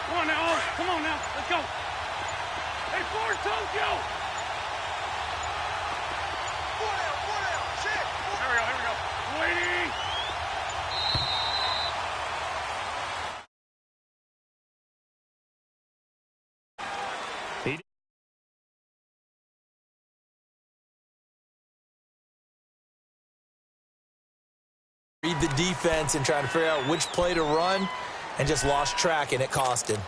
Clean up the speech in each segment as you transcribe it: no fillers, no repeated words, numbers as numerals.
Come on now, come on now, let's go. Hey, forward, Tokyo! Four down, check. Here we go. Waiting! Read the defense and trying to figure out which play to run, and just lost track, and it cost him.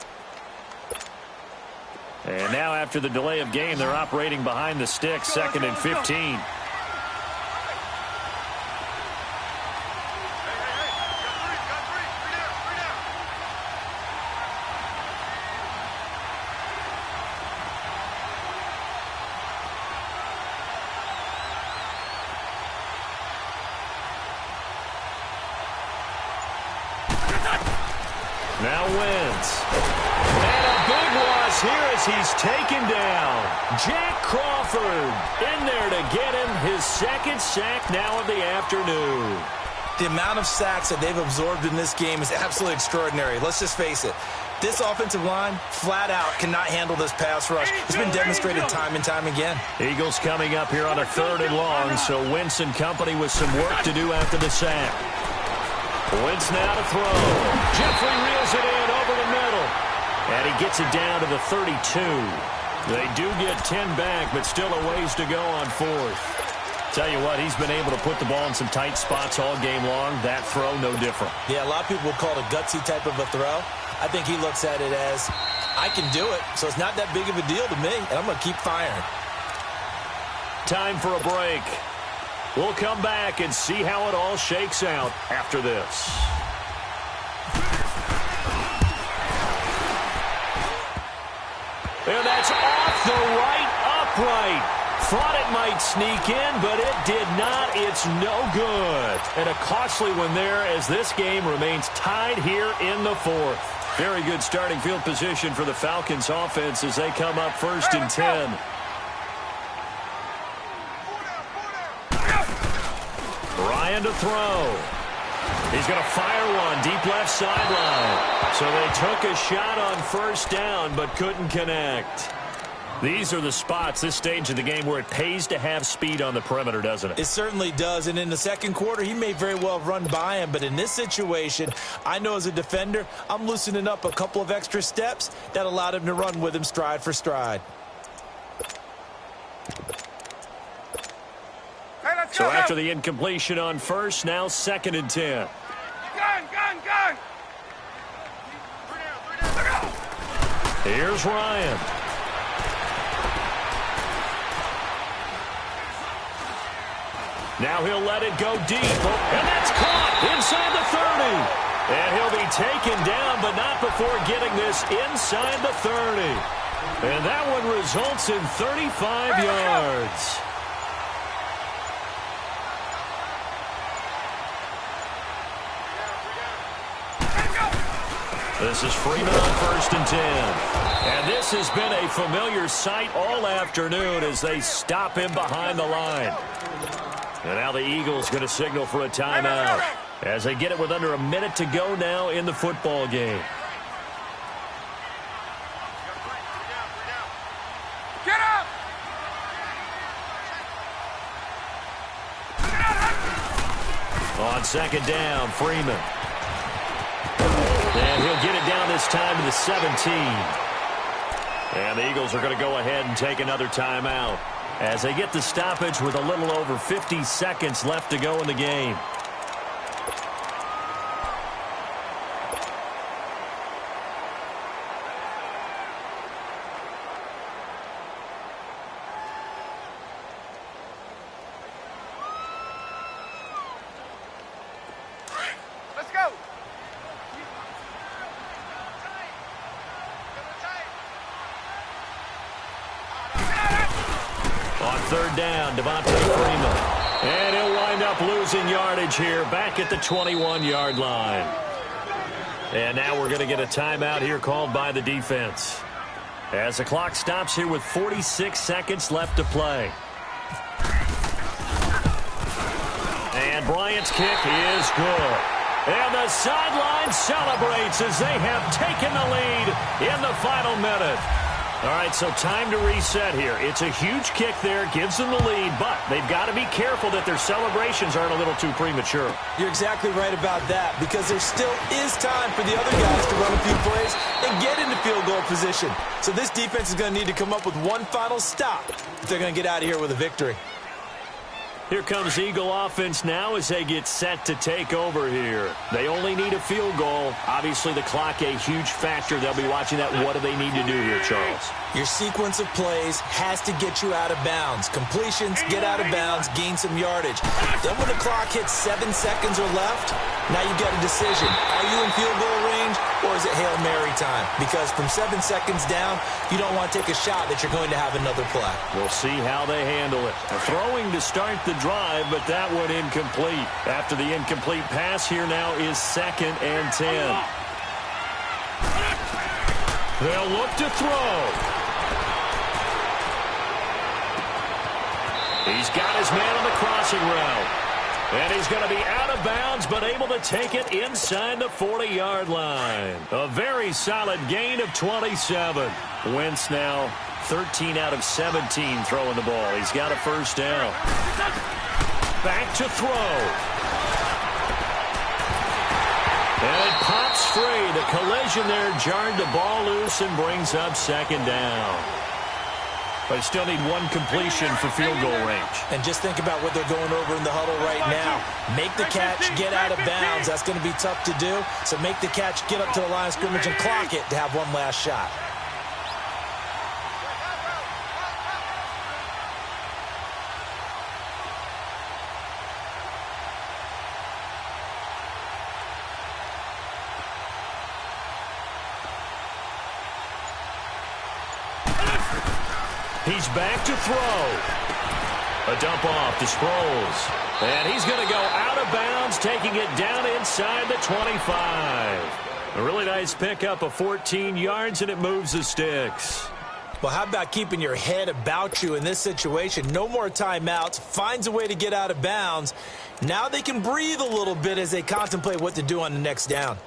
And now after the delay of game, they're operating behind the sticks, 2nd and 15. Now wins. And a big loss here as he's taken down. Jack Crawford in there to get him his 2nd sack now of the afternoon. The amount of sacks that they've absorbed in this game is absolutely extraordinary. Let's just face it. This offensive line, flat out, cannot handle this pass rush. It's been demonstrated time and time again. Eagles coming up here on a 3rd and long, so Wentz and company with some work to do after the sack. Wentz now to throw. Jeffrey reels it in over the middle. And he gets it down to the 32. They do get 10 back, but still a ways to go on 4th. Tell you what, he's been able to put the ball in some tight spots all game long. That throw, no different. Yeah, a lot of people will call it a gutsy type of a throw. I think he looks at it as, I can do it, so it's not that big of a deal to me, and I'm going to keep firing. Time for a break. We'll come back and see how it all shakes out after this. And that's off the right upright. Thought it might sneak in, but it did not. It's no good. And a costly one there as this game remains tied here in the 4th. Very good starting field position for the Falcons offense as they come up 1st and 10. Ryan to throw. He's going to fire one deep left sideline. So they took a shot on 1st down but couldn't connect. These are the spots, this stage of the game, where it pays to have speed on the perimeter, doesn't it? It certainly does, and in the 2nd quarter, he may very well have run by him, but in this situation, I know as a defender, I'm loosening up a couple of extra steps that allowed him to run with him stride for stride. So after the incompletion on 1st, now 2nd and 10. Gun! Here's Ryan. Now he'll let it go deep. And that's caught inside the 30. And he'll be taken down, but not before getting this inside the 30. And that one results in 35 yards. This is Freeman on 1st and 10. And this has been a familiar sight all afternoon as they stop him behind the line. And now the Eagles going to signal for a timeout as they get it with under a minute to go now in the football game. Get up! On 2nd down, Freeman. And he'll get it down this time to the 17. And the Eagles are going to go ahead and take another timeout as they get the stoppage with a little over 50 seconds left to go in the game. Let's go. On 3rd down, Devontae Freeman. And he'll wind up losing yardage here back at the 21-yard line. And now we're going to get a timeout here called by the defense as the clock stops here with 46 seconds left to play. And Bryant's kick is good. And the sideline celebrates as they have taken the lead in the final minute. All right, so time to reset here. It's a huge kick there, gives them the lead, but they've got to be careful that their celebrations aren't a little too premature. You're exactly right about that, because there still is time for the other guys to run a few plays and get into field goal position. So this defense is going to need to come up with one final stop if they're going to get out of here with a victory. Here comes Eagle offense now as they get set to take over here. They only need a field goal. Obviously, the clock a huge factor. They'll be watching that. What do they need to do here, Charles? Your sequence of plays has to get you out of bounds. Completions, get out of bounds, gain some yardage. Then when the clock hits 7 seconds or left, now you get a decision. Are you in field goal range, or is it Hail Mary time? Because from 7 seconds down, you don't want to take a shot that you're going to have another play. We'll see how they handle it. A throwing to start the drive, but that one incomplete. After the incomplete pass, here now is 2nd and 10. They'll look to throw. He's got his man on the crossing route. And he's going to be out of bounds, but able to take it inside the 40-yard line. A very solid gain of 27. Wentz now 13 out of 17 throwing the ball. He's got a first down. Back to throw. And it pops free. The collision there jarred the ball loose and brings up 2nd down. But still need one completion for field goal range. And just think about what they're going over in the huddle right now. Make the catch, get out of bounds. That's going to be tough to do. So make the catch, get up to the line of scrimmage, and clock it to have one last shot. He's back to throw. A dump off to Sproles. And he's going to go out of bounds, taking it down inside the 25. A really nice pickup of 14 yards, and it moves the sticks. Well, how about keeping your head about you in this situation? No more timeouts. Finds a way to get out of bounds. Now they can breathe a little bit as they contemplate what to do on the next down.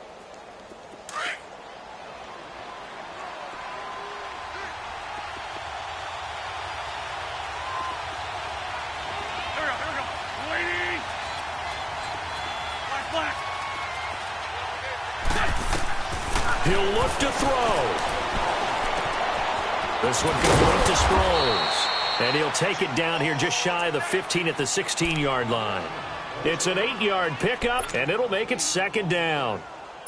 He'll look to throw. This one complete to Sproles. And he'll take it down here just shy of the 15 at the 16-yard line. It's an 8-yard pickup, and it'll make it 2nd down.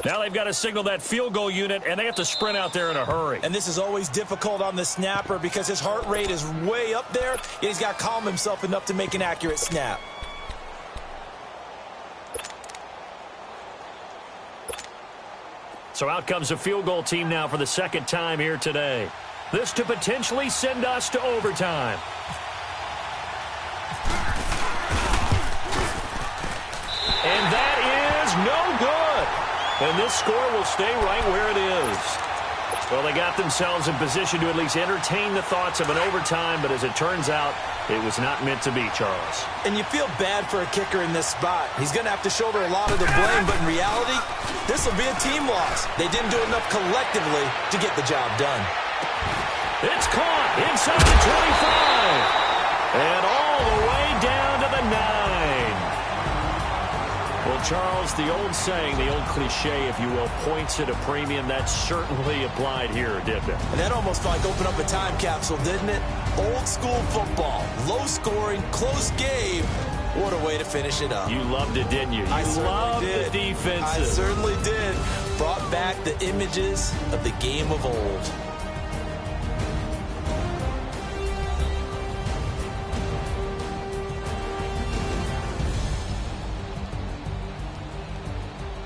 Now they've got to signal that field goal unit, and they have to sprint out there in a hurry. And this is always difficult on the snapper because his heart rate is way up there. He's got to calm himself enough to make an accurate snap. So out comes a field goal team now for the 2nd time here today. This to potentially send us to overtime. And that is no good. And this score will stay right where it is. Well, they got themselves in position to at least entertain the thoughts of an overtime, but as it turns out, it was not meant to be, Charles. And you feel bad for a kicker in this spot. He's going to have to shoulder a lot of the blame, but in reality, this will be a team loss. They didn't do enough collectively to get the job done. It's caught inside the 25. And all the way down to the 9. Well, Charles, the old saying, the old cliche, if you will, points at a premium, that certainly applied here, didn't it? And that almost like opened up a time capsule, didn't it? Old school football, low scoring, close game. What a way to finish it up. You loved it, didn't you? You loved the defensive. I certainly did. Brought back the images of the game of old.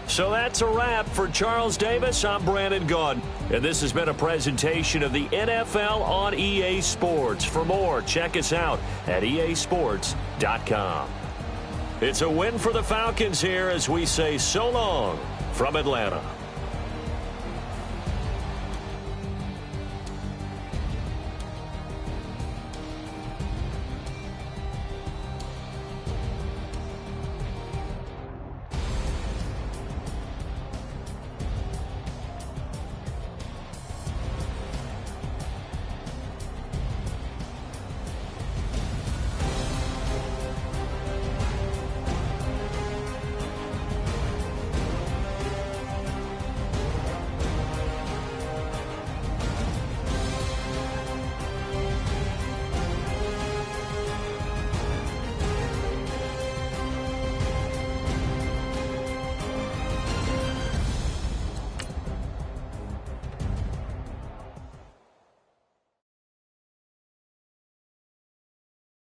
So that's a wrap for Charles Davis. I'm Brandon Gunn, and this has been a presentation of the NFL on EA Sports. For more, check us out at easports.com. It's a win for the Falcons here as we say so long from Atlanta.